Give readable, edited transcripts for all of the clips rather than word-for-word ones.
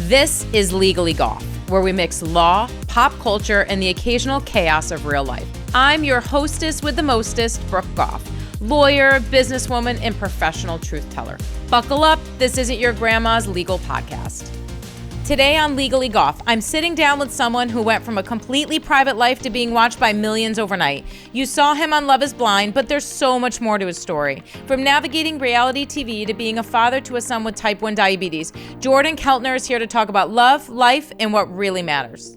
This is Legally Goff, where we mix law, pop culture, and the occasional chaos of real life. I'm your hostess with the mostest, Brooke Goff, lawyer, businesswoman, and professional truth teller. Buckle up, this isn't your grandma's legal podcast. Today on Legally Goff, I'm sitting down with someone who went from a completely private life to being watched by millions overnight. You saw him on Love is Blind, but there's so much more to his story. From navigating reality TV to being a father to a son with type 1 diabetes, Jordan Keltner is here to talk about love, life, and what really matters.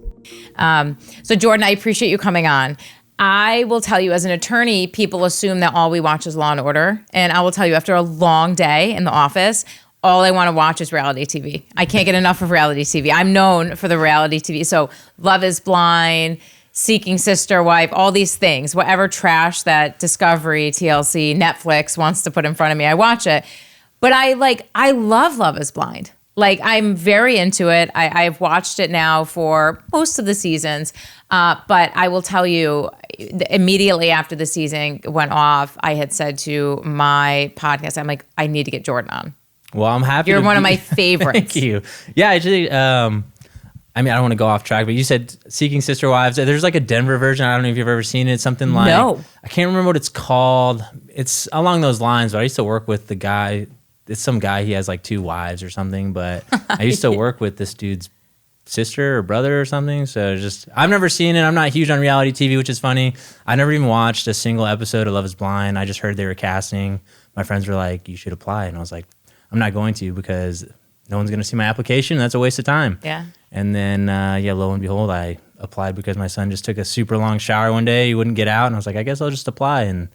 So Jordan, I appreciate you coming on. I will tell you, as an attorney, people assume that all we watch is Law and Order. And I will tell you, after a long day in the office, all I want to watch is reality TV. I can't get enough of reality TV. I'm known for the reality TV. So Love is Blind, Seeking Sister Wife, all these things, whatever trash that Discovery, TLC, Netflix wants to put in front of me, I watch it. But I love Love is Blind. Like, I'm very into it. I've watched it now for most of the seasons. But I will tell you, immediately after the season went off, I had said to my podcast, I'm like, I need to get Jordan on. Well, I'm happy. You're one of my favorites. Thank you. Yeah, actually, I mean, I don't want to go off track, but you said Seeking Sister Wives. There's like a Denver version. I don't know if you've ever seen it. Something like, no, I can't remember what it's called. It's along those lines, but I used to work with the guy. It's some guy, he has like 2 wives or something, but I used to work with this dude's sister or brother or something. So I've never seen it. I'm not huge on reality TV, which is funny. I never even watched a single episode of Love is Blind. I just heard they were casting. My friends were like, you should apply. And I was like, I'm not going to, because no one's going to see my application. That's a waste of time. Yeah. And then, lo and behold, I applied because my son just took a super long shower one day. He wouldn't get out. And I was like, I guess I'll just apply. And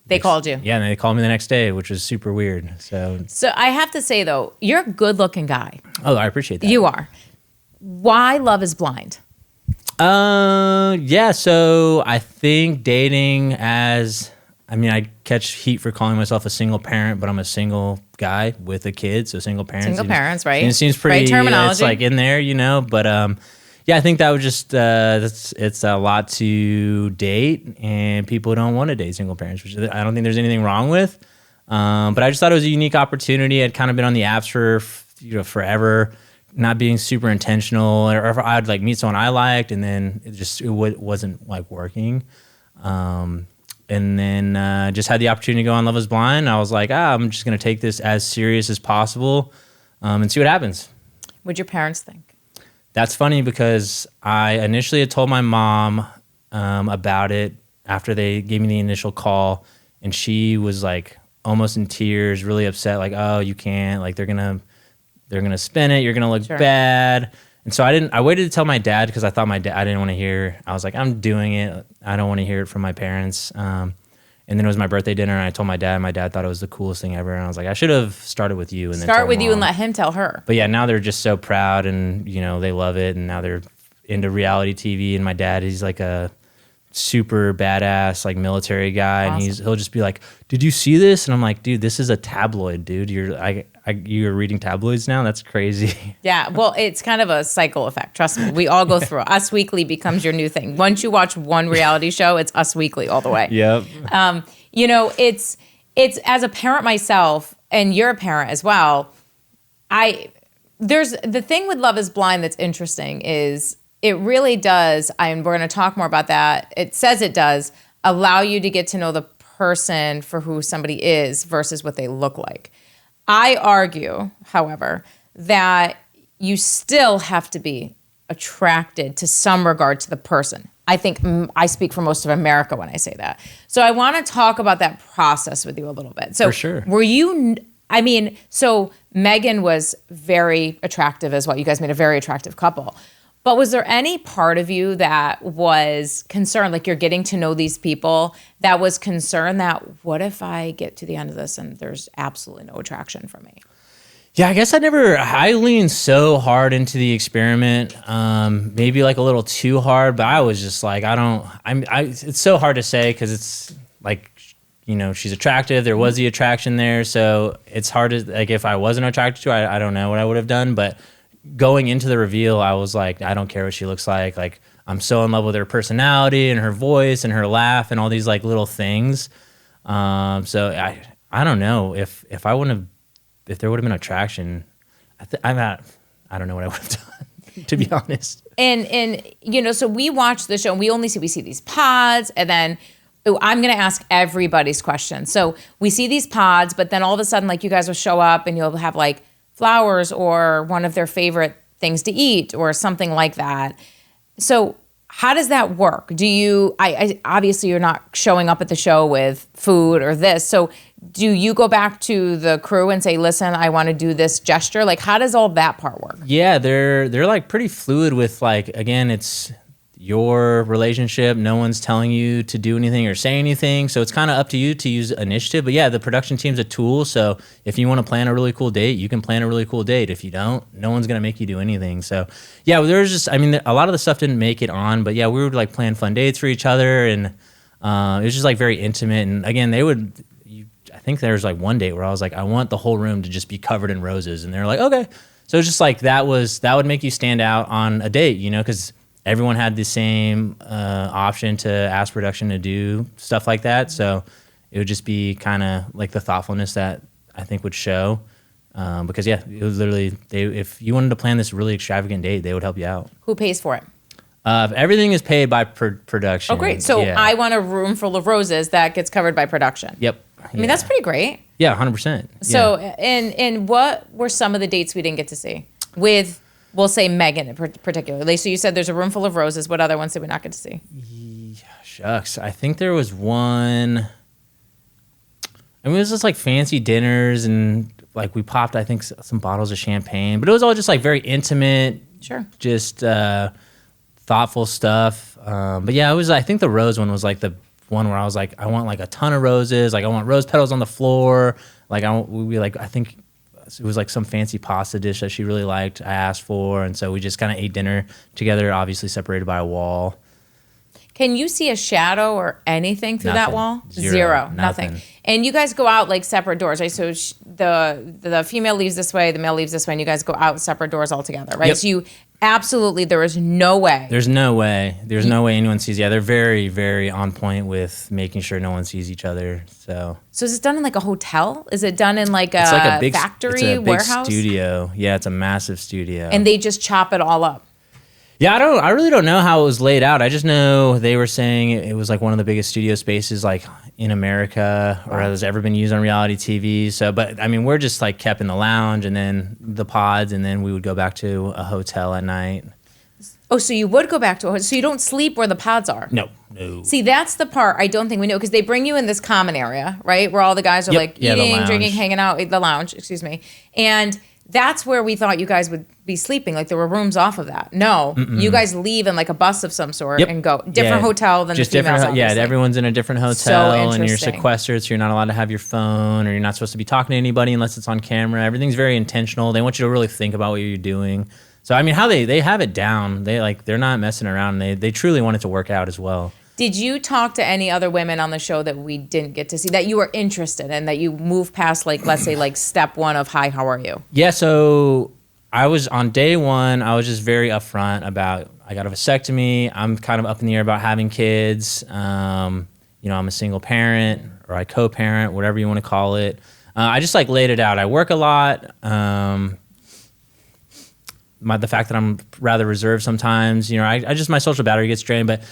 they called you. Yeah, and they called me the next day, which was super weird. So I have to say, though, you're a good-looking guy. Oh, I appreciate that. You are. Why Love is Blind? Yeah, so I think dating I catch heat for calling myself a single parent, but I'm a single guy with a kid, so single parents. Single parents, right? It seems pretty, right terminology. It's like in there, but yeah, I think that would just, it's a lot to date, and people don't want to date single parents, which I don't think there's anything wrong with. But I just thought it was a unique opportunity. I'd kind of been on the apps for, forever, not being super intentional, or I'd like meet someone I liked, and then it wasn't like working. And then just had the opportunity to go on Love is Blind. I was like, I'm just going to take this as serious as possible and see what happens. What'd your parents think? That's funny, because I initially had told my mom about it after they gave me the initial call, and she was like almost in tears, really upset, like, oh, you can't, like they're gonna spin it, you're gonna look bad. And so I waited to tell my dad, because I thought I didn't want to hear. I was like, I'm doing it. I don't want to hear it from my parents. And then it was my birthday dinner, and I told my dad. My dad thought it was the coolest thing ever. And I was like, I should have started with you. And start with you and let him tell her. But yeah, now they're just so proud, and they love it. And now they're into reality TV. And my dad, he's like a super badass, like military guy. Awesome. And he'll just be like, did you see this? And I'm like, dude, this is a tabloid, dude. You're reading tabloids now? That's crazy. Yeah, well, it's kind of a cycle effect. Trust me. We all go through it. Us Weekly becomes your new thing. Once you watch one reality show, it's Us Weekly all the way. Yep. It's as a parent myself, and you're a parent as well, there's the thing with Love is Blind that's interesting is it really does, and we're going to talk more about that. It says it does allow you to get to know the person for who somebody is versus what they look like. I argue, however, that you still have to be attracted to some regard to the person. I think I speak for most of America when I say that. So I want to talk about that process with you a little bit. So for sure. So Megan was very attractive as well. You guys made a very attractive couple. But was there any part of you that was concerned, like you're getting to know these people, that was concerned that what if I get to the end of this and there's absolutely no attraction for me? Yeah, I guess I leaned so hard into the experiment, maybe like a little too hard, but I was just like, it's so hard to say, because it's like, she's attractive. There was the attraction there. So it's hard to, like, if I wasn't attracted to her, I don't know what I would have done, but going into the reveal, I was like, I don't care what she looks like. Like, I'm so in love with her personality and her voice and her laugh and all these like little things. So I don't know if there would have been attraction. I I don't know what I would have done, to be honest. And you know, so we watch the show and we see these pods, and then I'm going to ask everybody's questions. So we see these pods, but then all of a sudden, like, you guys will show up and you'll have like flowers or one of their favorite things to eat or something like that. So how does that work? Do you, I obviously you're not showing up at the show with food or this. So do you go back to the crew and say, listen, I want to do this gesture? Like, how does all that part work? Yeah, they're like pretty fluid with, like, again, it's your relationship. No one's telling you to do anything or say anything. So it's kind of up to you to use initiative. But yeah, the production team's a tool. So if you want to plan a really cool date, you can plan a really cool date. If you don't, no one's going to make you do anything. So yeah, there's just, I mean, a lot of the stuff didn't make it on, but yeah, we would like plan fun dates for each other. And it was just like very intimate. And again, I think there was like one date where I was like, I want the whole room to just be covered in roses. And they're like, okay. So it's just like, that would make you stand out on a date, you know, because everyone had the same option to ask production to do stuff like that. So it would just be kind of like the thoughtfulness that I think would show. Because yeah, it was literally, if you wanted to plan this really extravagant date, they would help you out. Who pays for it? Everything is paid by production. Oh, great. So yeah. I want a room full of roses that gets covered by production. Yep. I mean, that's pretty great. Yeah, 100%. So, and what were some of the dates we didn't get to see with, we'll say, Megan particularly? So you said there's a room full of roses. What other ones did we not get to see? Shucks. I think there was one. I mean, it was just like fancy dinners, and like we popped, I think, some bottles of champagne. But it was all just like very intimate. Sure. Just thoughtful stuff. But yeah, I think the rose one was like the one where I was like, I want like a ton of roses. Like I want rose petals on the floor. Like I think it was like some fancy pasta dish that she really liked, I asked for. And so we just kind of ate dinner together, obviously separated by a wall. Can you see a shadow or anything through that wall? Zero. Nothing. And you guys go out like separate doors, right? So the female leaves this way, the male leaves this way, and you guys go out separate doors altogether, right? Yep. So you absolutely, there is no way. There's no way anyone sees. Yeah, they're very, very on point with making sure no one sees each other. So is it done in like a hotel? Is it done in like a big factory, it's a warehouse? Big studio. Yeah, it's a massive studio. And they just chop it all up. Yeah, I really don't know how it was laid out. I just know they were saying it was like one of the biggest studio spaces like in America or has ever been used on reality TV. So, but I mean, we're just like kept in the lounge and then the pods, and then we would go back to a hotel at night. Oh, so you would go back to a hotel. So you don't sleep where the pods are? No. See, that's the part I don't think we know, because they bring you in this common area, right? Where all the guys are eating, drinking, hanging out, the lounge, and that's where we thought you guys would be sleeping. Like there were rooms off of that. No, you guys leave in like a bus of some sort and go different hotel than just the females. Everyone's in a different hotel, and you're sequestered, so you're not allowed to have your phone, or you're not supposed to be talking to anybody unless it's on camera. Everything's very intentional. They want you to really think about what you're doing. So I mean, how they have it down. They're not messing around. They truly want it to work out as well. Did you talk to any other women on the show that we didn't get to see that you were interested in, that you moved past, like, let's say, like step one of, hi, how are you? Yeah, so I was on day one, I was just very upfront about, I got a vasectomy. I'm kind of up in the air about having kids. I'm a single parent, or I co-parent, whatever you want to call it. I just like laid it out. I work a lot. The fact that I'm rather reserved sometimes, I just, my social battery gets drained, but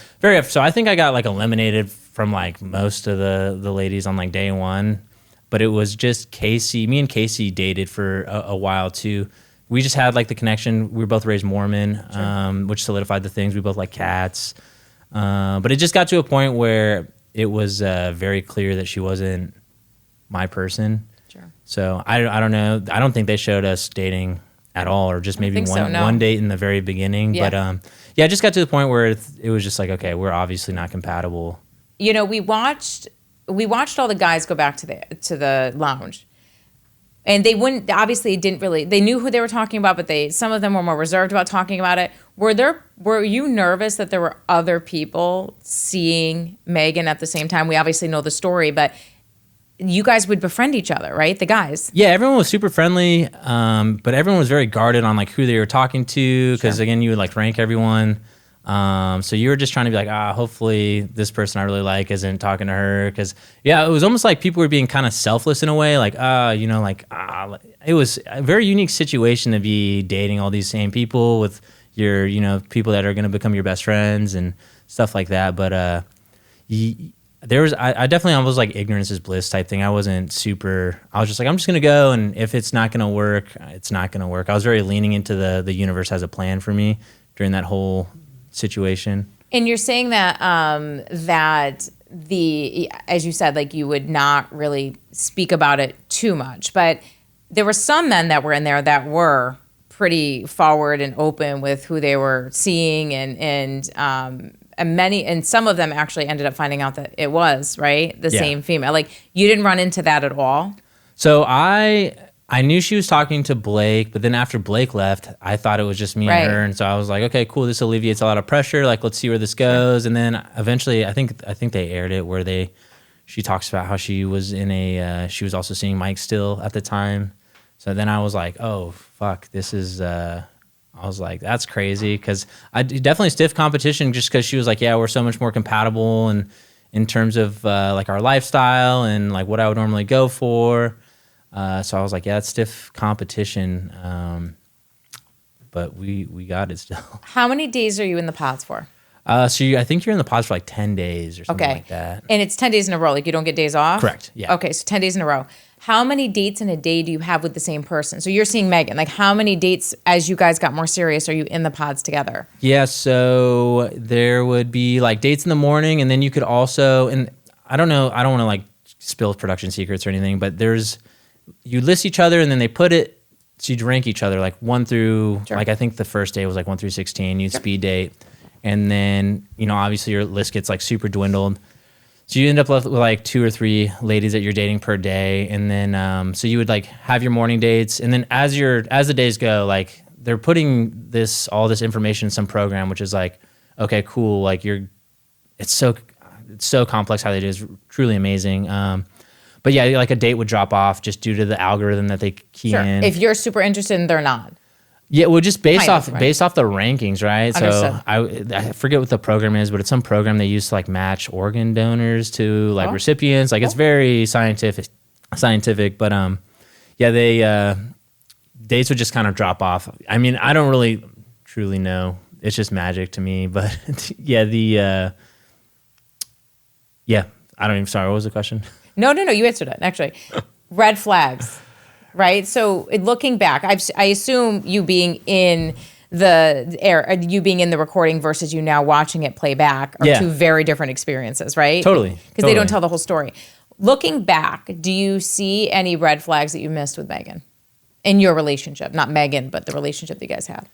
so I think I got like eliminated from like most of the ladies on like day one, but it was just me and Casey dated for a while too. We just had like the connection. We were both raised Mormon, which solidified the things. We both like cats. But it just got to a point where it was very clear that she wasn't my person. Sure. So I don't know. I don't think they showed us dating at all, or just maybe one date in the very beginning. Yeah. But it just got to the point where it was just like, okay, we're obviously not compatible. We watched all the guys go back to the lounge, and they they knew who they were talking about, but some of them were more reserved about talking about it. Were you nervous that there were other people seeing Megan at the same time? We obviously know the story, but you guys would befriend each other, right? The guys. Yeah, everyone was super friendly, but everyone was very guarded on like who they were talking to, because again, you would like rank everyone. So you were just trying to be like, hopefully this person I really like isn't talking to her. Cause yeah, it was almost like people were being kind of selfless in a way. Like, it was a very unique situation to be dating all these same people with your, people that are going to become your best friends and stuff like that. But, I definitely almost like ignorance is bliss type thing. I wasn't super, I was just like, I'm just going to go. And if it's not going to work, it's not going to work. I was very leaning into the universe has a plan for me during that whole situation. And you're saying that as you said, like you would not really speak about it too much, but there were some men that were in there that were pretty forward and open with who they were seeing, and some of them actually ended up finding out that it was the same female. Like you didn't run into that at all. So I knew she was talking to Blake, but then after Blake left, I thought it was just me and her. And so I was like, okay, cool. This alleviates a lot of pressure. Like, let's see where this goes. Sure. And then eventually, I think they aired it where she talks about how she was she was also seeing Mike still at the time. So then I was like, oh, fuck, this is, I was like, that's crazy. Cause I definitely stiff competition just cause she was like, yeah, we're so much more compatible. And in terms of like our lifestyle and like what I would normally go for. So I was like, yeah, it's stiff competition, but we got it still. How many days are you in the pods for? I think you're in the pods for like 10 days or something like that. And it's 10 days in a row, like you don't get days off? Correct, yeah. Okay, so 10 days in a row. How many dates in a day do you have with the same person? So you're seeing Megan. Like how many dates as you guys got more serious are you in the pods together? Yeah, so there would be like dates in the morning, and then you could also, and I don't want to like spill production secrets or anything, but you list each other and then they put it, so you'd rank each other like 1 through, sure. Like I think the first day was like 1 through 16, you'd speed date. And then, obviously your list gets like super dwindled. So you end up with like 2 or 3 ladies that you're dating per day. And then, so you would like have your morning dates. And then as the days go, like they're putting all this information in some program, which is like, okay, cool. Like it's so complex how they do it. It's truly amazing. But yeah, like a date would drop off just due to the algorithm that they key in. If you're super interested and they're not. Yeah, well, just based off the rankings, right? Understood. So I forget what the program is, but it's some program they use to like match organ donors to like recipients. Like it's very scientific. But yeah, dates would just kind of drop off. I mean, I don't really truly know. It's just magic to me. But yeah, I don't even. Sorry, what was the question? No, you answered it, actually. Red flags, right? So looking back, I assume you being in you being in the recording versus you now watching it play back are two very different experiences, right? Totally. Because they don't tell the whole story. Looking back, do you see any red flags that you missed with Megan in your relationship? Not Megan, but the relationship that you guys had.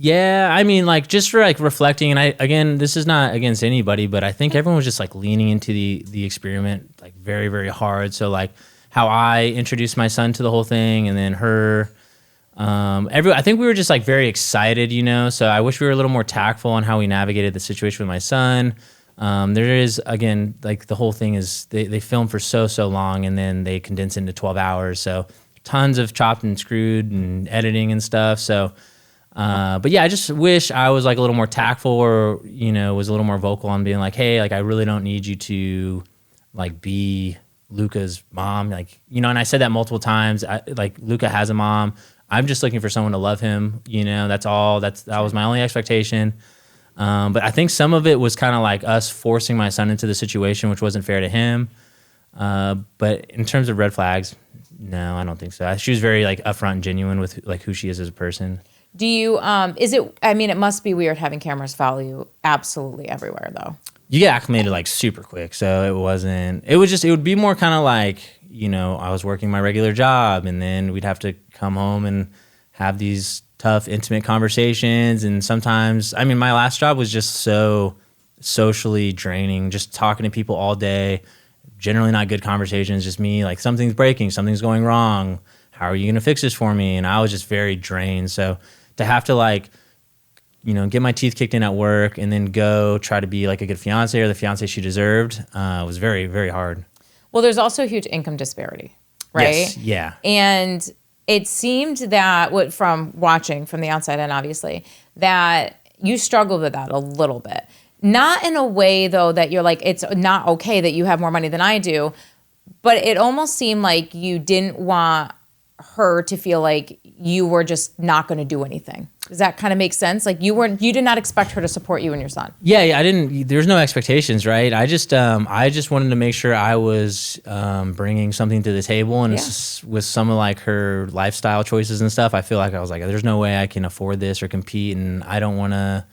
Yeah, I mean, like just for like reflecting, and this is not against anybody, but I think everyone was just like leaning into the experiment like very, very hard. So like how I introduced my son to the whole thing, and then her, I think we were just like very excited, So I wish we were a little more tactful on how we navigated the situation with my son. There is, again, like the whole thing is they film for so long, and then they condense into 12 hours. So tons of chopped and screwed and editing and stuff. So. But yeah, I just wish I was like a little more tactful, or, was a little more vocal on being like, hey, like I really don't need you to like be Luca's mom. Like, and I said that multiple times. Like Luca has a mom. I'm just looking for someone to love him. That's all. That was my only expectation. But I think some of it was kind of like us forcing my son into the situation, which wasn't fair to him. But in terms of red flags, no, I don't think so. She was very like upfront and genuine with like who she is as a person. Do you, it must be weird having cameras follow you absolutely everywhere though. You get acclimated like super quick. So it would be more kind of like, I was working my regular job, and then we'd have to come home and have these tough, intimate conversations. And sometimes, my last job was just so socially draining, just talking to people all day, generally not good conversations, just me, like something's breaking, something's going wrong. How are you going to fix this for me? And I was just very drained. So to have to like, get my teeth kicked in at work and then go try to be like a good fiance or the fiance she deserved was very, very hard. Well, there's also a huge income disparity, right? Yes, yeah. And it seemed that from watching from the outside, and obviously that you struggled with that a little bit. Not in a way though that you're like, it's not okay that you have more money than I do, but it almost seemed like you didn't want her to feel like you were just not going to do anything. Does that kind of make sense? Like you did not expect her to support you and your son. Yeah, I didn't. There's no expectations, right? I just wanted to make sure I was bringing something to the table, and with some of like her lifestyle choices and stuff, I feel like I was like, there's no way I can afford this or compete, and I don't want to.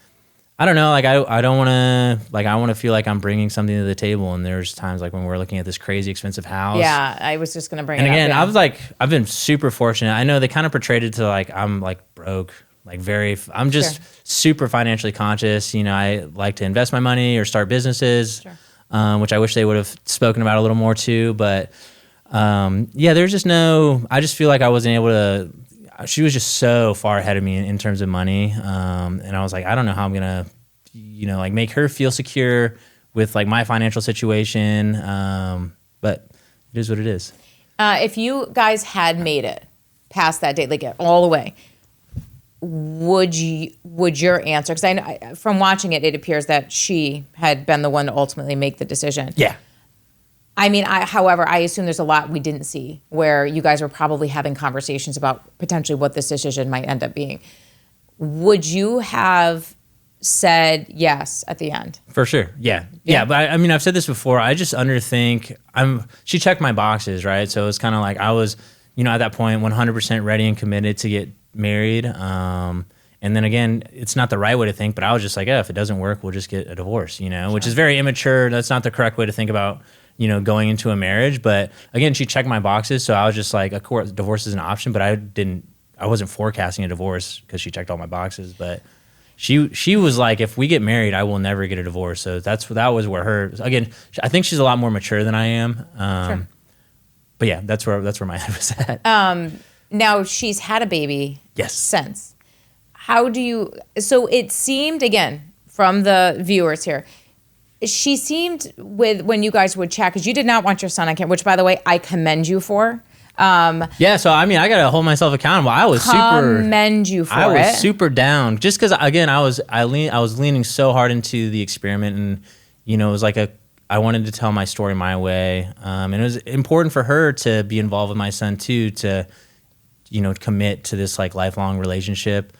I don't know, like I don't want to, like I want to feel like I'm bringing something to the table, and there's times like when we're looking at this crazy expensive house. Yeah, I was just gonna bring it up. And again, I was like, I've been super fortunate. I know they kind of portrayed it to like I'm like broke, like I'm just super financially conscious. You know, I like to invest my money or start businesses, which I wish they would have spoken about a little more too. But there's just I just feel like I wasn't able to. She was just so far ahead of me in terms of money. And I was like, I don't know how I'm going to, like make her feel secure with like my financial situation. But it is what it is. If you guys had made it past that date, like all the way, would your answer, because I know from watching it appears that she had been the one to ultimately make the decision. Yeah. I mean, however, I assume there's a lot we didn't see where you guys were probably having conversations about potentially what this decision might end up being. Would you have said yes at the end? For sure. Yeah. But I mean, I've said this before. I just underthink. She checked my boxes, right? So it's kind of like I was, at that point, 100% ready and committed to get married. And then again, it's not the right way to think, but I was just like, if it doesn't work, we'll just get a divorce, which is very immature. That's not the correct way to think about going into a marriage. But again, she checked my boxes. So I was just like, of course, divorce is an option, but I wasn't forecasting a divorce because she checked all my boxes. But she was like, if we get married, I will never get a divorce. So that was where again, I think she's a lot more mature than I am. Sure. But yeah, that's where my head was at. Now she's had a baby. Yes. Since. So it seemed, again, from the viewers here, she seemed when you guys would chat, because you did not want your son on camera, which, by the way, I commend you for. So I mean, I gotta hold myself accountable. I was super down, just because again, I was leaning so hard into the experiment, and it was like I wanted to tell my story my way, and it was important for her to be involved with my son too, to commit to this like lifelong relationship.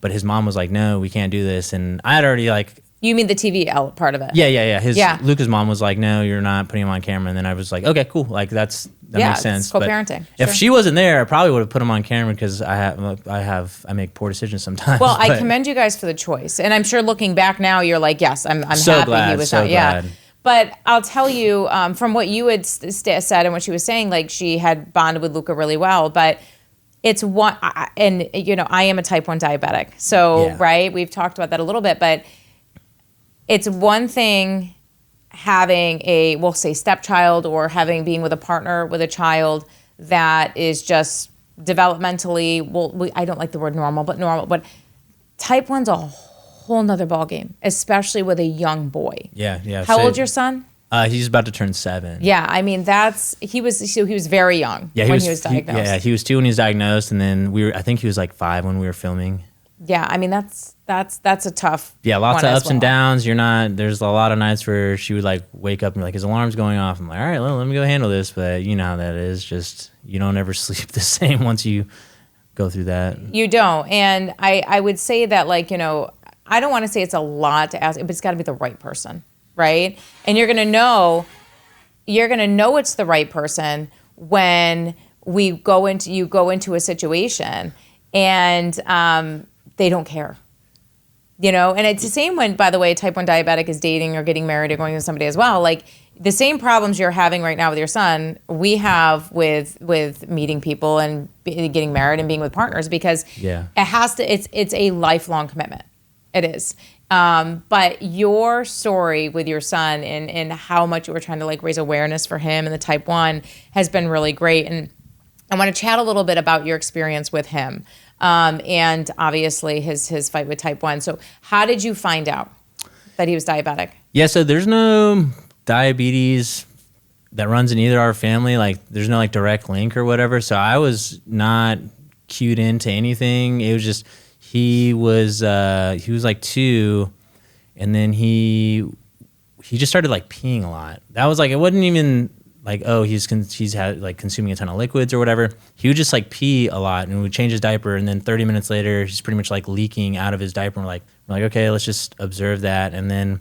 But his mom was like, no, we can't do this, and I had already like. You mean the TV part of it? Yeah. Luca's mom was like, no, you're not putting him on camera. And then I was like, okay, cool. Like that makes sense. It's co-parenting. If she wasn't there, I probably would have put him on camera, because I make poor decisions sometimes. Well, I commend you guys for the choice. And I'm sure looking back now, you're like, yes, I'm so happy glad, he was so not. glad. Yeah. But I'll tell you, from what you had said and what she was saying, like she had bonded with Luca really well, but it's one, and I am a type 1 diabetic. So, right, we've talked about that a little bit, but it's one thing having we'll say stepchild, or being with a partner with a child that is just developmentally, I don't like the word normal, but type 1's a whole nother ballgame, especially with a young boy. Yeah. How old's your son? He's about to turn 7. Yeah, I mean he was very young when he was diagnosed. He was 2 when he was diagnosed, and then I think he was like 5 when we were filming. Yeah, I mean that's a tough. Yeah, lots of ups and downs. There's a lot of nights where she would like wake up and be like, his alarm's going off. I'm like, all right, let me go handle this. But you know how that is. Just you don't ever sleep the same once you go through that. You don't, and I would say that I don't want to say it's a lot to ask, but it's got to be the right person, right? And you're gonna know it's the right person when you go into a situation and they don't care. And it's the same when, by the way, a type 1 diabetic is dating or getting married or going with somebody as well. Like the same problems you're having right now with your son, we have with meeting people and getting married and being with partners, because it's a lifelong commitment. It is. But your story with your son and how much you were trying to like raise awareness for him and the type 1 has been really great. And I want to chat a little bit about your experience with him. And obviously his fight with type 1. So how did you find out that he was diabetic? Yeah, so there's no diabetes that runs in either our family. Like there's no like direct link or whatever. So I was not cued into anything. It was just he was like 2, and then he just started like peeing a lot. That was like, it wasn't even like, oh, he's had like consuming a ton of liquids or whatever. He would just like pee a lot, and we would change his diaper, and then 30 minutes later he's pretty much like leaking out of his diaper. And we're like, okay, let's just observe that. And then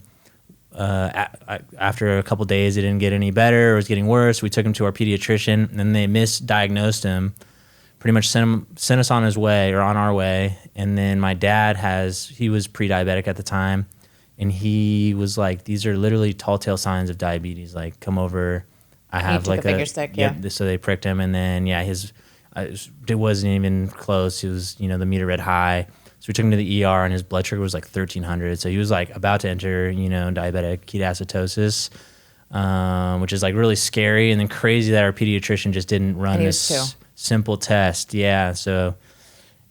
after a couple days it didn't get any better, it was getting worse. We took him to our pediatrician, and then they misdiagnosed him, pretty much sent us on our way. And then my dad he was pre-diabetic at the time, and he was like, these are literally telltale signs of diabetes, like, come over. I have like a finger stick. So they pricked him, and then it wasn't even close. It was, the meter read high. So we took him to the ER, and his blood sugar was like 1,300. So he was like about to enter, diabetic ketoacidosis, which is like really scary, and then crazy that our pediatrician just didn't run this simple test. Yeah. So,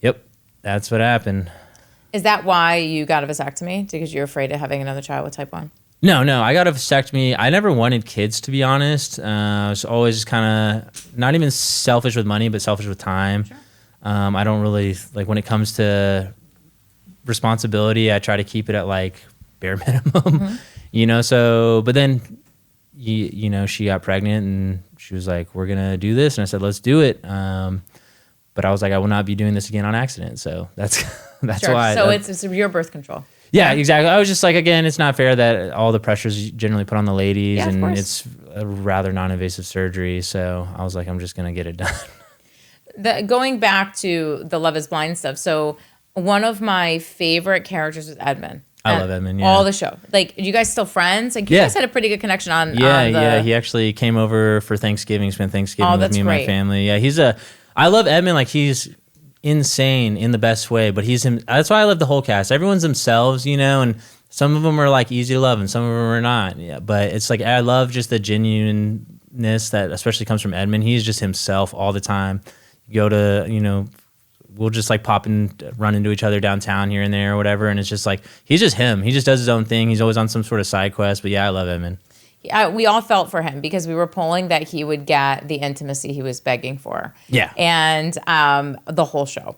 yep, that's what happened. Is that why you got a vasectomy? Because you're afraid of having another child with type 1? No, I got a vasectomy. I never wanted kids, to be honest. I was always just kind of not even selfish with money, but selfish with time. Sure. I don't really, like, when it comes to responsibility, I try to keep it at like bare minimum, so, but then, she got pregnant, and she was like, we're going to do this. And I said, let's do it. But I was like, I will not be doing this again on accident. So that's sure. why. So it's your birth control. Yeah, exactly. I was just like, again, it's not fair that all the pressure's generally put on the ladies, and it's a rather non-invasive surgery. So I was like, I'm just going to get it done. Going back to the Love is Blind stuff. So one of my favorite characters was Edmund. I love Edmund, yeah. All the show. Like, are you guys still friends? Like, you guys had a pretty good connection on Yeah, he actually came over for Thanksgiving, spent Thanksgiving with me and my family. Yeah, I love Edmund. Like, he's insane in the best way, but he's him. That's why I love the whole cast. Everyone's themselves, and some of them are like easy to love, and some of them are not. Yeah, but it's like, I love just the genuineness that especially comes from Edmund. He's just himself all the time. You go to, we'll just like pop and run into each other downtown here and there or whatever, and it's just like, he's just him. He just does his own thing. He's always on some sort of side quest. But yeah, I love Edmund. Yeah, we all felt for him because we were pulling that he would get the intimacy he was begging for. Yeah. And the whole show.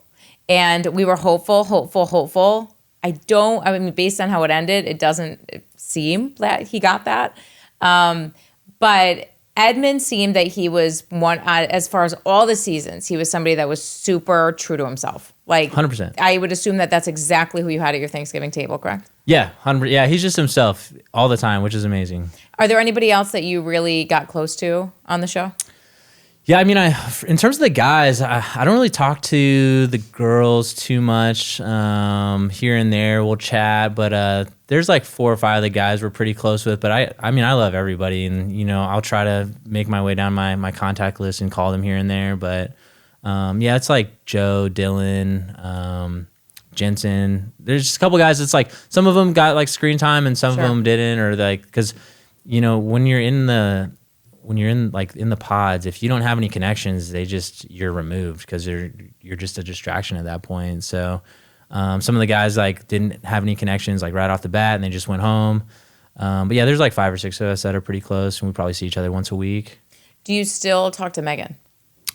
And we were hopeful. I mean, based on how it ended, it doesn't seem that he got that. But Edmund seemed that he was one, as far as all the seasons, he was somebody that was super true to himself. Like 100%. I would assume that that's exactly who you had at your Thanksgiving table, correct? Yeah, 100%. Yeah, he's just himself all the time, which is amazing. Are there anybody else that you really got close to on the show? Yeah, I mean, in terms of the guys, I don't really talk to the girls too much. Here and there, we'll chat, but there's like 4 or 5 of the guys we're pretty close with. But I mean, I love everybody, and I'll try to make my way down my contact list and call them here and there. But yeah, it's like Joe, Dylan, Jensen. There's just a couple guys. It's like some of them got like screen time, and some of them didn't, or like because when you're in the pods, if you don't have any connections, you're removed because you're just a distraction at that point. So some of the guys like didn't have any connections like right off the bat, and they just went home. But yeah, there's like 5 or 6 of us that are pretty close, and we probably see each other once a week. Do you still talk to Megan?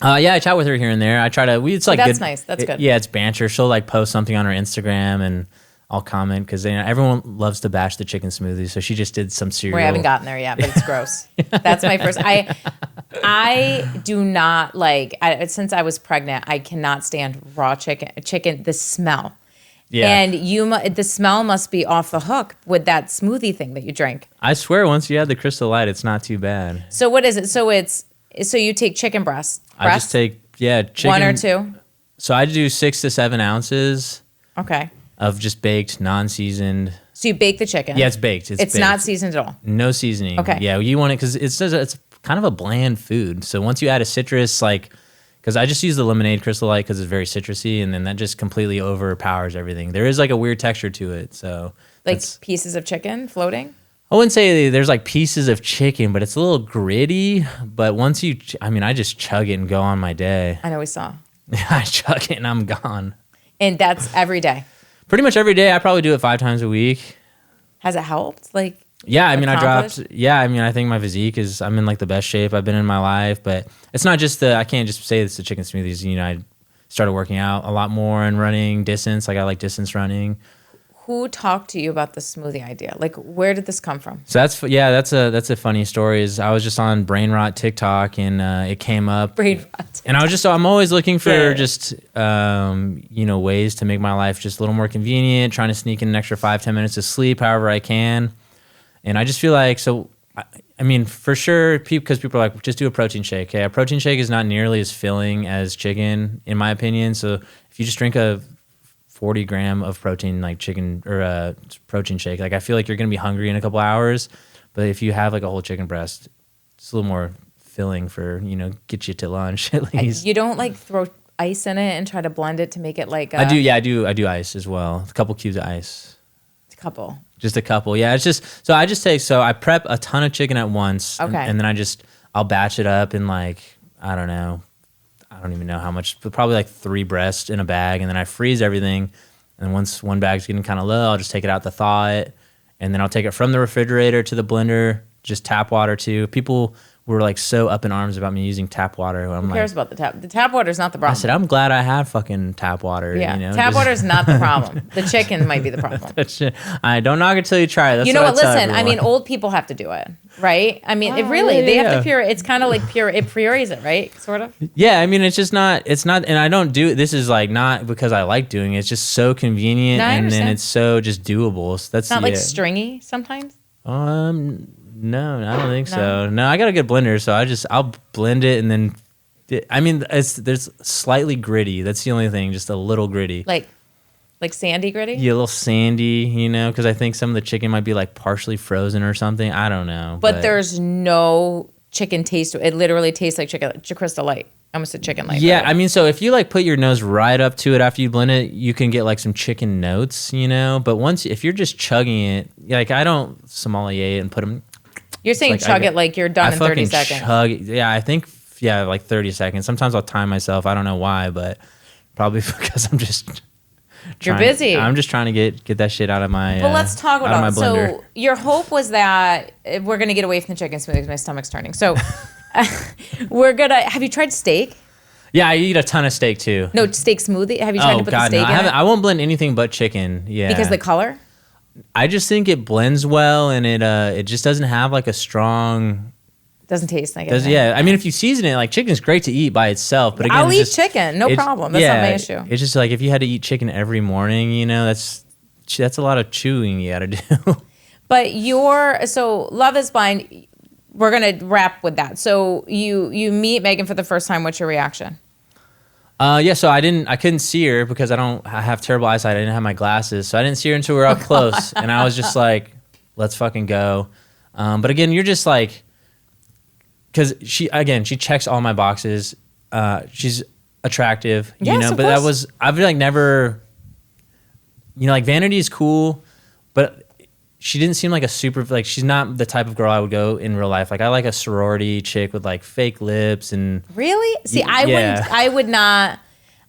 Yeah, I chat with her here and there. I try to. It's like that's good. Nice. That's good. Yeah, it's banter. She'll like post something on her Instagram, and I'll comment because everyone loves to bash the chicken smoothie. So she just did some cereal. We haven't gotten there yet, but it's gross. That's my first. I do not like. Since I was pregnant, I cannot stand raw chicken. The smell. Yeah. And the smell must be off the hook with that smoothie thing that you drink. I swear, once you add the Crystal Light, it's not too bad. So what is it? So you take chicken breast. I just take chicken. 1 or 2. So I do 6 to 7 ounces. Okay. Of just baked, non-seasoned. So you bake the chicken. Yeah, it's baked. It's baked. Not seasoned at all. No seasoning. Okay. Yeah, you want it because it's kind of a bland food. So once you add a citrus, like, because I just use the lemonade Crystal Light because it's very citrusy, and then that just completely overpowers everything. There is like a weird texture to it. So like pieces of chicken floating. I wouldn't say there's like pieces of chicken, but it's a little gritty. But once I just chug it and go on my day. I know we saw. I chug it and I'm gone. And that's every day. Pretty much every day. I probably do it 5 times a week. Has it helped? Like, yeah, I mean, I think my physique I'm in like the best shape I've been in my life, but it's not just I can't just say it's the chicken smoothies. started working out a lot more and running distance. Like I like distance running. Who talked to you about the smoothie idea? Like, where did this come from? So that's a funny story. Is I was just on Brain Rot TikTok and it came up. Brain Rot TikTok. And I'm always looking for just ways to make my life just a little more convenient. Trying to sneak in an extra 5-10 minutes of sleep, however I can. And I just feel like I mean, for sure, because people are like, just do a protein shake. Okay, a protein shake is not nearly as filling as chicken, in my opinion. So if you just drink a 40 gram of protein, like chicken or a protein shake, like I feel like you're gonna be hungry in a couple hours. But if you have like a whole chicken breast, it's a little more filling for get you to lunch at least. You don't like throw ice in it and try to blend it to make it like. I do. Yeah, I do ice as well. A couple cubes of ice. Just a couple. Yeah, it's just I prep a ton of chicken at once. Okay. And then I'll batch it up in like, I don't know. I don't even know how much, but probably like 3 breasts in a bag. And then I freeze everything. And once one bag's getting kind of low, I'll just take it out to thaw it. And then I'll take it from the refrigerator to the blender, just tap water too. People were like so up in arms about me using tap water. Who cares about the tap? The tap water is not the problem. I said, I'm glad I have fucking tap water. Yeah, tap water is not the problem. The chicken might be the problem. I don't knock it till you try it. That's what? Listen, I mean, old people have to do it, right? I mean, they have to pure. It's kind of like pure. It purees it, right? Sort of. Yeah, I mean, it's not, and I don't do this is like not because I like doing it. It's just so convenient, and then it's so just doable. So that's not like stringy sometimes. No, I don't think so. No, I got a good blender, so I'll blend it and then. I mean, there's slightly gritty. That's the only thing, just a little gritty. Like sandy gritty? Yeah, a little sandy, because I think some of the chicken might be like partially frozen or something. I don't know. But there's no chicken taste. It literally tastes like chicken, Crystal Light. I almost said chicken light. Yeah, right? I mean, so if you like put your nose right up to it after you blend it, you can get like some chicken notes, But if you're just chugging it, like I don't sommelier it and put them. You're saying chug it like you're done in 30 seconds. I think like 30 seconds. Sometimes I'll time myself. I don't know why, but probably because I'm just. You're busy. I'm just trying to get that shit out of my. But let's talk about my blender. So your hope was that we're gonna get away from the chicken smoothies. My stomach's turning. So Have you tried steak? Yeah, I eat a ton of steak too. No, steak smoothie. Have you tried to put the steak in it? I won't blend anything but chicken. Yeah. Because the color? I just think it blends well, and it just doesn't have like a strong. Doesn't taste like it. Yeah, I mean, if you season it, like chicken's great to eat by itself, but again, I'll eat chicken, no problem. That's not my issue. It's just like if you had to eat chicken every morning, that's a lot of chewing you got to do. But Love is Blind. We're gonna wrap with that. So you meet Megan for the first time. What's your reaction? So I couldn't see her because I have terrible eyesight. I didn't have my glasses, so I didn't see her until we were up close, and I was just like, let's fucking go. But again, you're just like, because she checks all my boxes. She's attractive, but I've like never, like vanity is cool, but she didn't seem like a super, like she's not the type of girl I would go in real life. Like I like a sorority chick with like fake lips and. Really? See, I would not.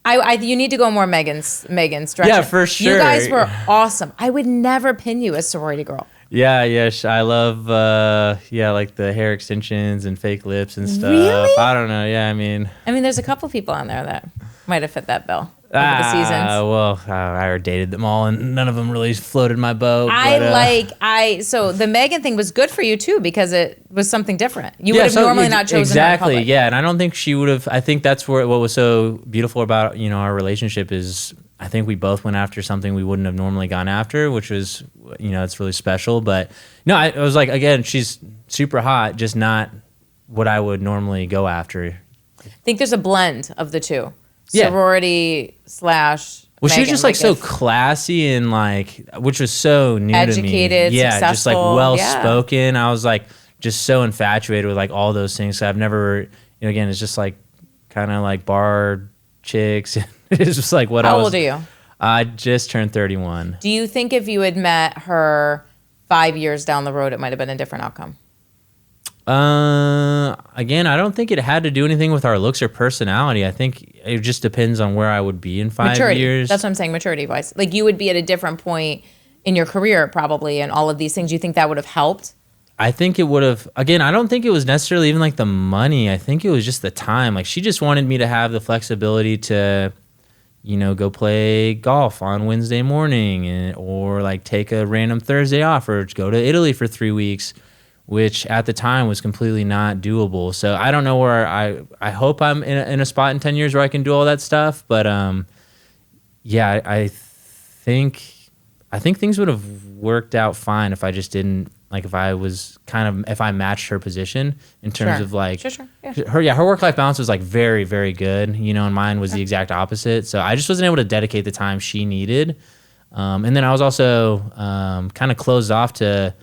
You need to go more Megan's direction. Yeah, for sure. You guys were awesome. I would never pin you as sorority girl. Yeah, I love, like the hair extensions and fake lips and stuff. Really? I don't know. Yeah, I mean, there's a couple people on there that might have fit that bill over the seasons. Well, I already dated them all, and none of them really floated my boat. So the Megan thing was good for you too because it was something different. You would have normally not chosen exactly. Yeah, and I don't think she would have. I think that's what was so beautiful about our relationship is. I think we both went after something we wouldn't have normally gone after, which was, it's really special. But no, I was like, again, she's super hot, just not what I would normally go after. I think there's a blend of the two. Yeah. Sorority / Well, she was just like so classy and like, which was so new to me. Educated, successful. Just like well-spoken. Yeah. I was like just so infatuated with like all those things. So I've never, again, it's just like kind of like bar chicks. It's just like what How old are you? I just turned 31. Do you think if you had met her 5 years down the road, it might have been a different outcome? Again, I don't think it had to do anything with our looks or personality. I think it just depends on where I would be in 5 years. That's what I'm saying, maturity-wise. Like you would be at a different point in your career probably and all of these things. Do you think that would have helped? I think it would have. Again, I don't think it was necessarily even like the money. I think it was just the time. Like she just wanted me to have the flexibility to go play golf on Wednesday morning or like take a random Thursday off or go to Italy for 3 weeks, which at the time was completely not doable. So I don't know where I hope I'm in a spot in 10 years where I can do all that stuff. But yeah, I think things would have worked out fine if I just didn't, like if I matched her position in terms of like her work-life balance was like very, very good, and mine was the exact opposite. So I just wasn't able to dedicate the time she needed. And then I was also kind of closed off to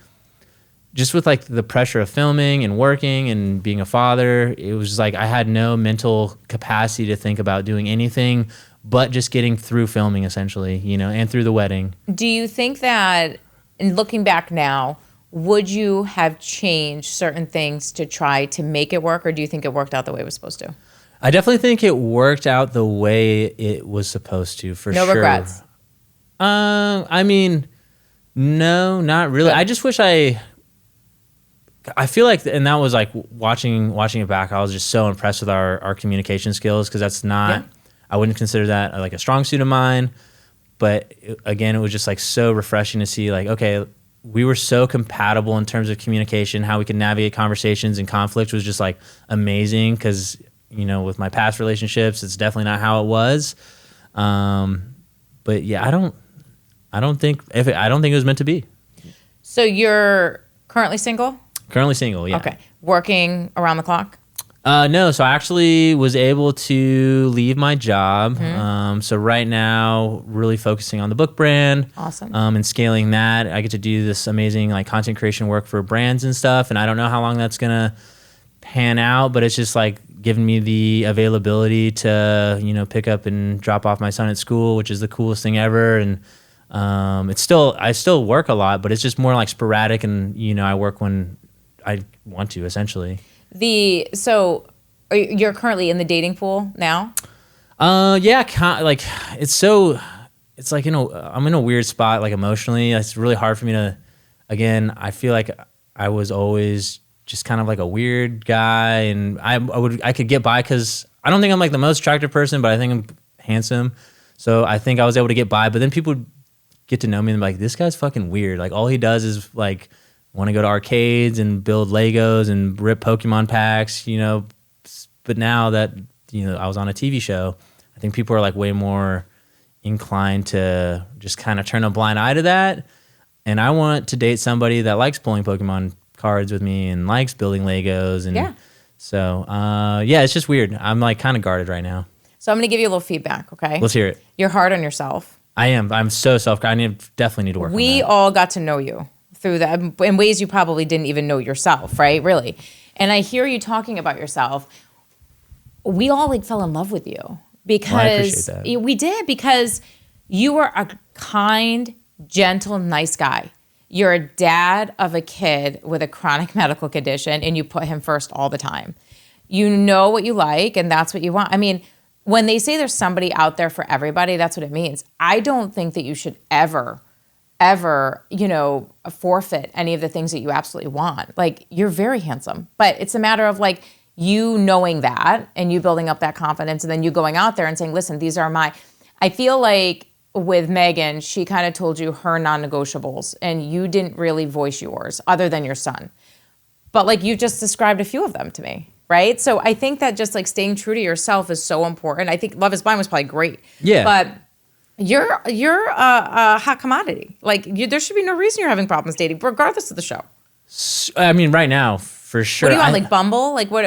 just with like the pressure of filming and working and being a father. It was like I had no mental capacity to think about doing anything but just getting through filming essentially, and through the wedding. Do you think that, in looking back now, would you have changed certain things to try to make it work, or do you think it worked out the way it was supposed to? I definitely think it worked out the way it was supposed to, for sure. No regrets? I mean, no, not really. Good. I just wish I feel like, and that was like watching it back, I was just so impressed with our communication skills, because that's not, I wouldn't consider that like a strong suit of mine. But again, it was just like so refreshing to see like, okay, we were so compatible in terms of communication, how we could navigate conversations and conflict was just like amazing. Cause with my past relationships, it's definitely not how it was. But yeah, I don't think it was meant to be. So you're currently single? Currently single. Yeah. Okay. Working around the clock? No, so I actually was able to leave my job. So right now, really focusing on the book brand. Awesome. And scaling that. I get to do this amazing like content creation work for brands and stuff. And I don't know how long that's gonna pan out, but it's just like giving me the availability to pick up and drop off my son at school, which is the coolest thing ever. And I still work a lot, but it's just more like sporadic, and I work when I want to, essentially. So you're currently in the dating pool now? Yeah, it's like I'm in a weird spot, like emotionally. It's really hard for me to, again, I feel like I was always just kind of like a weird guy, and I could get by because I don't think I'm like the most attractive person, but I think I'm handsome. So I think I was able to get by, but then people get to know me and be like, this guy's fucking weird. Like all he does is like want to go to arcades and build Legos and rip Pokemon packs, but now that, I was on a TV show, I think people are like way more inclined to just kind of turn a blind eye to that. And I want to date somebody that likes pulling Pokemon cards with me and likes building Legos. And so, it's just weird. I'm like kind of guarded right now. So I'm going to give you a little feedback. Okay. Let's hear it. You're hard on yourself. I am. I'm so definitely need to work on that. We all got to know you through that in ways you probably didn't even know yourself, right? Really. And I hear you talking about yourself. We all like fell in love with you because I appreciate that. We did, because you were a kind, gentle, nice guy. You're a dad of a kid with a chronic medical condition, and you put him first all the time. You know what you like, and that's what you want. I mean, when they say there's somebody out there for everybody, that's what it means. I don't think that you should ever, forfeit any of the things that you absolutely want. Like, you're very handsome, but it's a matter of like you knowing that and you building up that confidence, and then you going out there and saying, listen, these are I feel like with Megan, she kind of told you her non-negotiables, and you didn't really voice yours other than your son. But like you just described a few of them to me, right? So I think that just like staying true to yourself is so important. I think Love is Blind was probably great. Yeah. But you're a hot commodity. Like there should be no reason you're having problems dating, regardless of the show. I mean, right now, for sure. What do you want, like Bumble? Like what?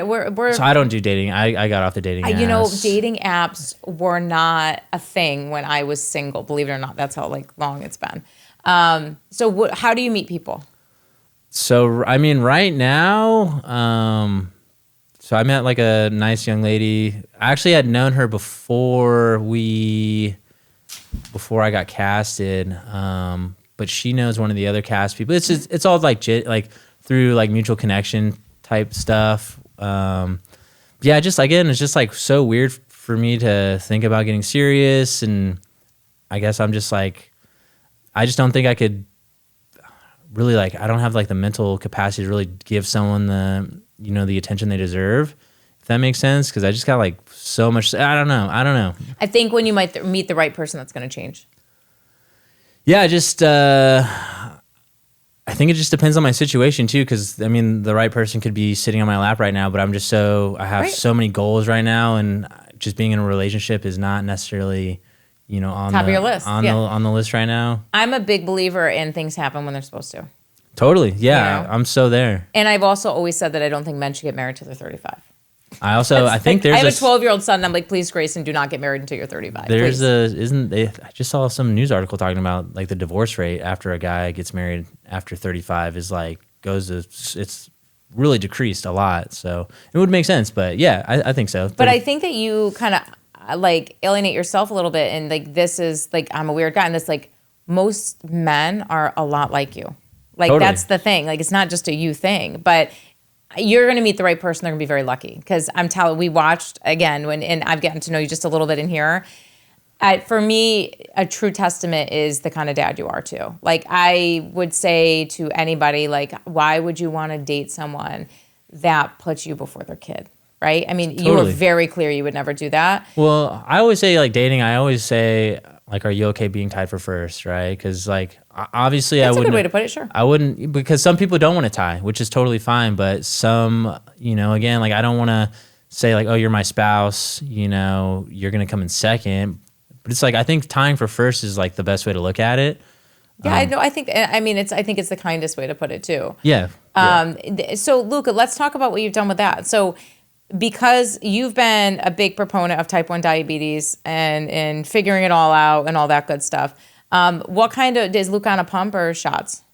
So I don't do dating. I got off the dating apps. Dating apps were not a thing when I was single. Believe it or not, that's how like long it's been. So how do you meet people? So I mean, right now, so I met like a nice young lady. I actually had known her before I got casted. But she knows one of the other cast people. It's all like through like mutual connection type stuff. Yeah, just again, it's just like so weird for me to think about getting serious, and I guess I'm just like, I just don't think I could really I don't have like the mental capacity to really give someone the attention they deserve if that makes sense. Cause I just got like so much, I don't know. I think when you might meet the right person, that's going to change. Yeah, I think it just depends on my situation too. Cause I mean, the right person could be sitting on my lap right now, but I have so many goals right now, and just being in a relationship is not necessarily, on top of your list. On the list right now. I'm a big believer in things happen when they're supposed to. Totally. Yeah. I'm so there. And I've also always said that I don't think men should get married till they're 35. I think I have a 12-year-old son, and I'm like, please, Grayson, do not get married until you're 35. I just saw some news article talking about like the divorce rate after a guy gets married after 35 is like it's really decreased a lot. So it would make sense, but yeah, I think so. But I think that you kind of like alienate yourself a little bit, and like this is like I'm a weird guy, and this like most men are a lot like you. Like totally. That's the thing. Like it's not just a you thing, but you're going to meet the right person. They're going to be very lucky because we watched again and I've gotten to know you just a little bit in here. For me, a true testament is the kind of dad you are too. Like I would say to anybody, like, why would you want to date someone that puts you before their kid? Right? I mean, totally. You were very clear you would never do that. Well, I always say like dating, I always say like, are you okay being tied for first? Right? Because like, obviously that's a good way to put it, sure. I wouldn't, because some people don't want to tie, which is totally fine. But some, again, like I don't want to say like, oh, you're my spouse, you're going to come in second. But it's like, I think tying for first is like the best way to look at it. Yeah, I know. I think it's the kindest way to put it too. Yeah. So Luca, let's talk about what you've done with that. So because you've been a big proponent of type 1 diabetes and figuring it all out and all that good stuff. What kind of, is Luca on a pump or shots?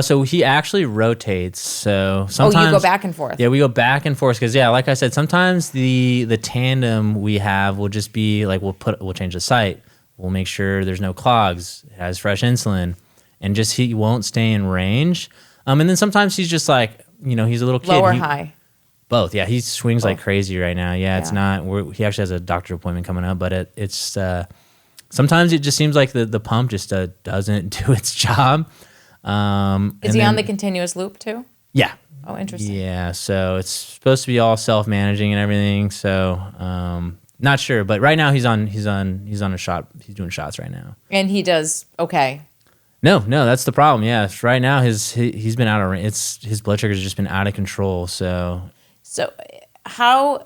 So he actually rotates. So sometimes you go back and forth. Yeah, we go back and forth because like I said, sometimes the tandem we have will just be like we'll change the site. We'll make sure there's no clogs. It has fresh insulin, and just he won't stay in range. And then sometimes he's just like he's a little kid. Low or high? Both. Yeah, he swings like crazy right now. Yeah, it's not. He actually has a doctor appointment coming up, but it's. Sometimes it just seems like the pump just doesn't do its job. Is he on the continuous loop too? Yeah. Oh, interesting. Yeah, so it's supposed to be all self-managing and everything. So not sure, but right now he's on a shot. He's doing shots right now. And he does okay. No, that's the problem. Yeah, right now he's been out of range. His blood sugar's just been out of control. So how,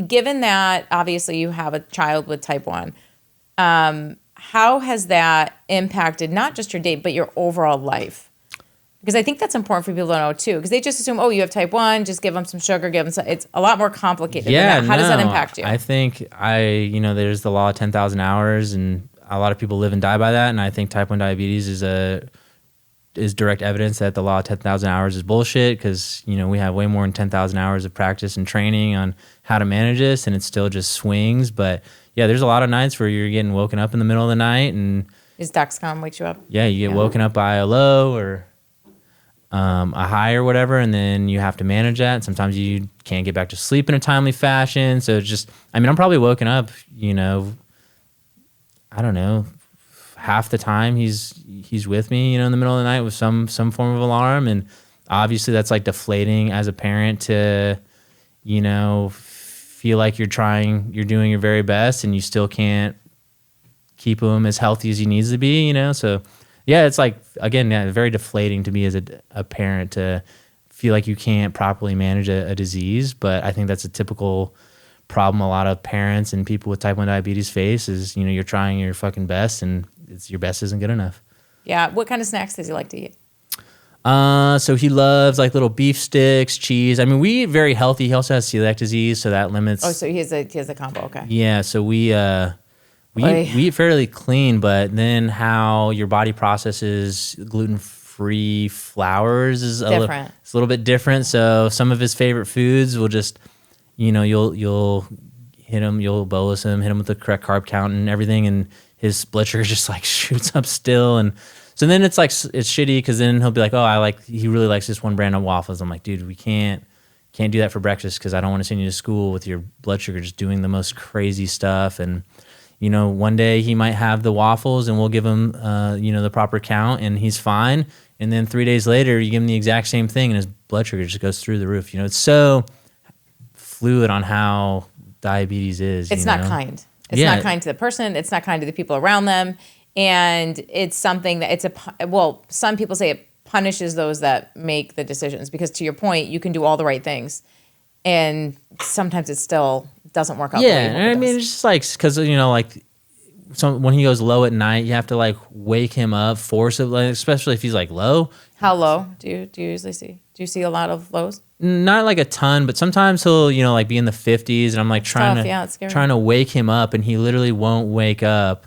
given that obviously you have a child with type 1. How has that impacted not just your date, but your overall life? Because I think that's important for people to know too. Because they just assume, you have type 1, just give them some sugar, give them some. It's a lot more complicated than that. How does that impact you? I think there's the law of 10,000 hours, and a lot of people live and die by that. And I think type 1 diabetes is direct evidence that the law of 10,000 hours is bullshit. Because we have way more than 10,000 hours of practice and training on how to manage this, and it still just swings. But yeah, there's a lot of nights where you're getting woken up in the middle of the night, and is Dexcom wakes you up? Yeah, you get woken up by a low or a high or whatever, and then you have to manage that. And sometimes you can't get back to sleep in a timely fashion. So it's just, I'm probably woken up, I don't know, half the time he's with me, in the middle of the night with some form of alarm, and obviously that's like deflating as a parent to, feel like you're doing your very best, and you still can't keep him as healthy as he needs to be, So yeah, it's like, again, very deflating to me as a parent to feel like you can't properly manage a disease. But I think that's a typical problem a lot of parents and people with type 1 diabetes face is, you're trying your fucking best, and your best isn't good enough. Yeah. What kind of snacks does he like to eat? So he loves like little beef sticks, cheese. We eat very healthy. He also has celiac disease, so that limits. Oh, so he has a combo. Okay. Yeah. So we eat fairly clean, but then how your body processes gluten-free flours is different. It's a little bit different. So some of his favorite foods will just, you'll hit him, you'll bolus him, hit him with the correct carb count and everything, and his blood sugar just like shoots up still. And so then it's like, it's shitty because then he'll be like, he really likes this one brand of waffles. I'm like, dude, we can't do that for breakfast because I don't want to send you to school with your blood sugar just doing the most crazy stuff. And, one day he might have the waffles and we'll give him, the proper count and he's fine. And then 3 days later, you give him the exact same thing and his blood sugar just goes through the roof. It's so fluid on how diabetes is. It's not kind. It's not kind to the person. It's not kind to the people around them. And it's something that some people say it punishes those that make the decisions, because to your point, you can do all the right things and sometimes it still doesn't work out. Yeah. And I mean, it's just like, cause like when he goes low at night, you have to like wake him up, force it, like, especially if he's like low. How low do you usually see? Do you see a lot of lows? Not like a ton, but sometimes he'll, like be in the 50s and I'm like trying to wake him up and he literally won't wake up.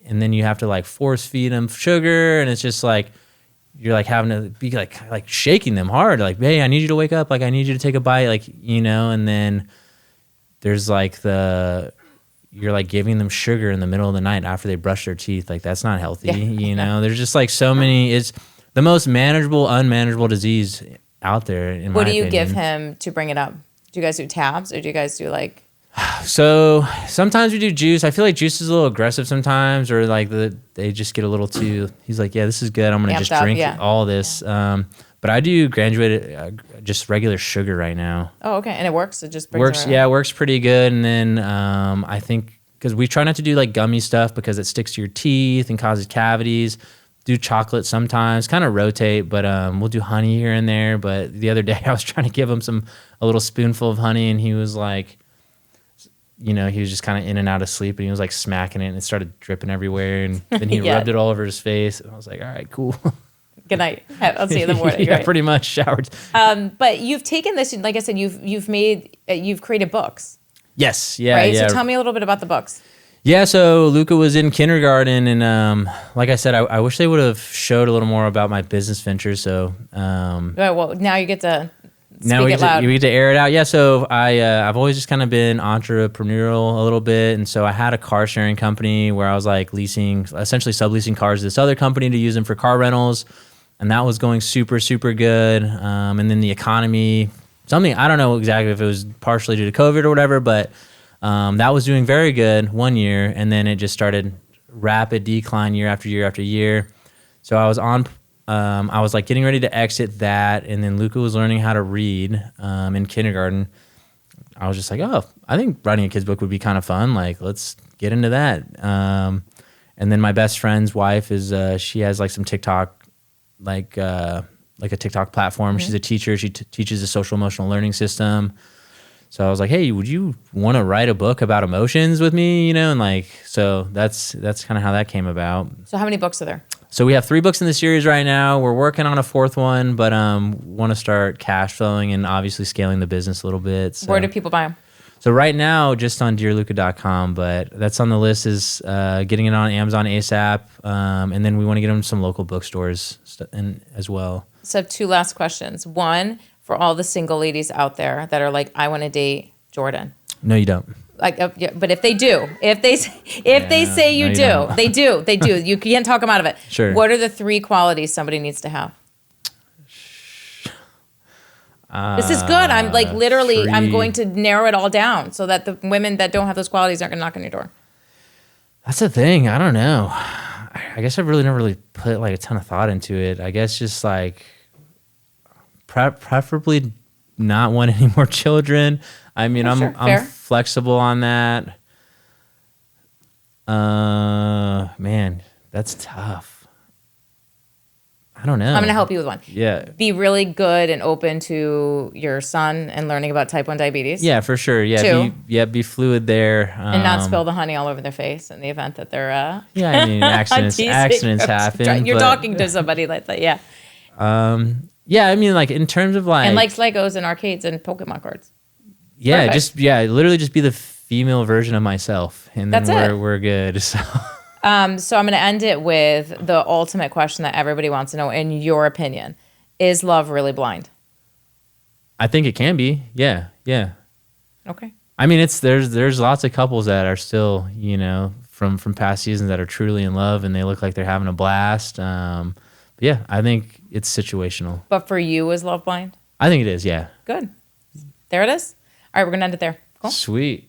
And then you have to like force feed him sugar, and it's just like you're like having to be like shaking them hard, like, hey, I need you to wake up, like I need you to take a bite, like, and then there's like you're like giving them sugar in the middle of the night after they brush their teeth, like that's not healthy. There's just like so many. It's the most unmanageable disease out there in my opinion. What do you give him to bring it up? Do you guys do tabs, or do you guys do like? So sometimes we do juice. I feel like juice is a little aggressive sometimes, or like they just get a little too. He's like, yeah, this is good. I'm gonna just drink all this. But I do graduated just regular sugar right now. Oh, okay, and it works. It just works. Yeah, it works pretty good. And then I think because we try not to do like gummy stuff because it sticks to your teeth and causes cavities. Do chocolate sometimes, kind of rotate, but we'll do honey here and there. But the other day I was trying to give him a little spoonful of honey, and he was like, he was just kind of in and out of sleep, and he was like smacking it, and it started dripping everywhere, and then he rubbed it all over his face, and I was like, all right, cool. Good night. I'll see you in the morning. Yeah, right? Pretty much showered. But you've taken this, like I said, you've created books. Yes. Yeah. Right. Yeah. So tell me a little bit about the books. Yeah. So Luca was in kindergarten, and like I said, I wish they would have showed a little more about my business ventures. So well, now you get to. Now we get to air it out. Yeah, so I've always just kind of been entrepreneurial a little bit, and so I had a car sharing company where I was like essentially subleasing cars to this other company to use them for car rentals, and that was going super, super good. And then the economy, I don't know exactly if it was partially due to COVID or whatever, but that was doing very good one year, and then it just started rapid decline year after year after year. So I was like getting ready to exit that, and then Luca was learning how to read in kindergarten. I was just like, oh, I think writing a kid's book would be kind of fun. Like, let's get into that. And then my best friend's wife she has like some TikTok, like a TikTok platform. Mm-hmm. She's a teacher. She teaches the social emotional learning system. So I was like, hey, would you want to write a book about emotions with me? And like, so that's kind of how that came about. So how many books are there? So we have 3 books in the series right now. We're working on a 4th one, but want to start cash flowing and obviously scaling the business a little bit. So. Where do people buy them? So right now, just on dearluca.com, but that's on the list is getting it on Amazon ASAP, and then we want to get them some local bookstores as well. So I have 2 last questions. One, for all the single ladies out there that are like, I want to date Jordan. No, you don't. Like, but if they do, they say you do, they do. You can't talk them out of it. Sure. What are the 3 qualities somebody needs to have? This is good. I'm like literally, 3. I'm going to narrow it all down so that the women that don't have those qualities aren't going to knock on your door. That's the thing. I don't know. I guess I've really never really put like a ton of thought into it. I guess just like preferably not want any more children. I mean, I'm flexible on that. Man, that's tough. I don't know. I'm going to help you with one. Yeah. Be really good and open to your son and learning about type 1 diabetes. Yeah, for sure. Yeah. 2, be fluid there. And not spill the honey all over their face in the event that they're... Yeah, I mean, accidents happen. You're talking to somebody like that, yeah. Yeah, I mean, like in terms of like... And likes Legos and arcades and Pokemon cards. Yeah, perfect. Literally just be the female version of myself, and then we're good. So. So I'm going to end it with the ultimate question that everybody wants to know. In your opinion, is love really blind? I think it can be. Yeah. Okay. I mean, there's lots of couples that are still, from past seasons that are truly in love, and they look like they're having a blast. But yeah, I think it's situational. But for you, is love blind? I think it is. Yeah. Good. There it is. All right, we're going to end it there. Cool. Sweet.